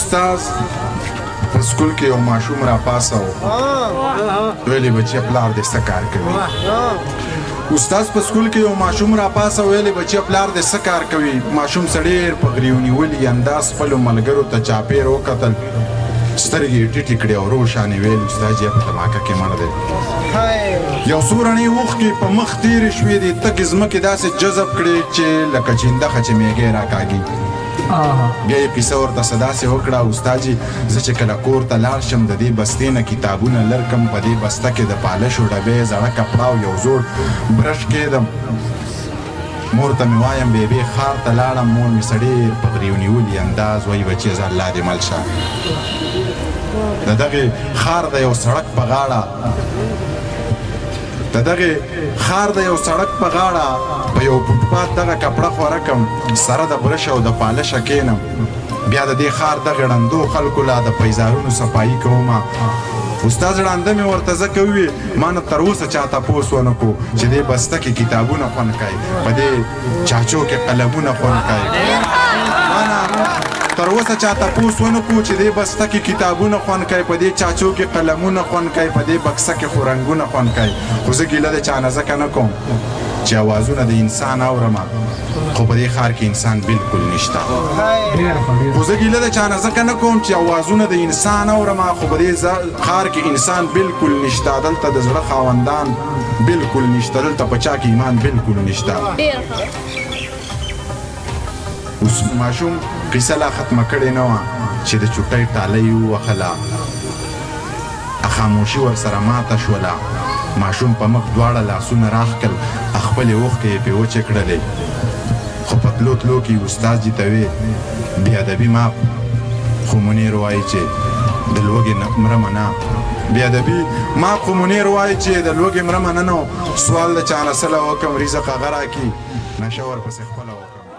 استاد په سکول کې یو ماشوم را پاسه و ویلې بچیه پلار دې څه کار کوي استاد په سکول کې یو ماشوم را پاسه ویلې بچیه پلار دې څه کار کوي ماشوم سړی ډېر په غري ونیولي انداز خپلو ملګرو ته چاپېر وکتل سترګې یې ټیټې کړې او روښانې ویل استاد یې په دماکه کې مړ دی یو څو رڼې اوښکې په مخ تېرې شوې دي تکې ځمکې داسې جذب کړې چې لکه چینده چې میږی راکاږي بیا یې کیسه ورته څه داسې وکړه استاد جي زه چې کله کور ته لاړ شم د دې بستې نه کتابونه لر کم په دې بسته کې د پالشو ډبې زړه کپړه او یو زوړ برش کېدم مور ته مې وایم بیبي ښار ته لاړم مور مې څه ډېر په غري ونیولي انداز وایي بچیه زه الله دې مل شه د دغې ښار د یو سړک په غاړه د دغې ښار د یو سړک په غاړه په یو فوټپات دغه کپړه خوره کم سره د برش او د پالشه کښېنم بیا د دې ښار دغې ړندو خلکو لا د پیزارونو صفایي کومه استاد ړانده مې ورته ځکه وویل ما نه تر اوسه چا تپوس ونه کړو چې دې بسته کې کتابونه خوند کوي په دې چاچو کې قلمونه خوند کوي ما نه تر اوسه چا تپوس ونه کړو چې دې بسته کې کتابونه خوند کوي په دې چاچو کې قلمونه خوند کوي په دې بکسه کې خو رنګونه خوند کوي خو زه ګیله د چا نه ځکه نه کوم چې اوازونه د انسان اورم خو په دې ښار کې انسان بالکل نشته خو زه ګیله د چا نه ځکه نه کوم چې اوازونه د انسان اورم خو په دې ښار کې انسان بالکل نشته دلته د زړه خاوندان بالکل نشته دلته په چا کې ایمان بالکل نشته اوس ماشوم قیسه لا ختمه کړې نه وه چې د چوټۍ ټاله یې ووهله خاموشي ورسره ماته شوله ماشوم په مخ دواړه لاسونه راښکل خپلې اوښکې یې پرې وچې کړلې خو په تلو تلو کې استاد جي ته وې بې ادبي معاف خو منیر وایي چې د لوږې مرمه نه بې ادبي معاف خو منیر وایي چې د لوږې مرمه نه نو سوال د چا نه سله وکړم رزق هغه راکړي نشه ورپسې خپله وکړم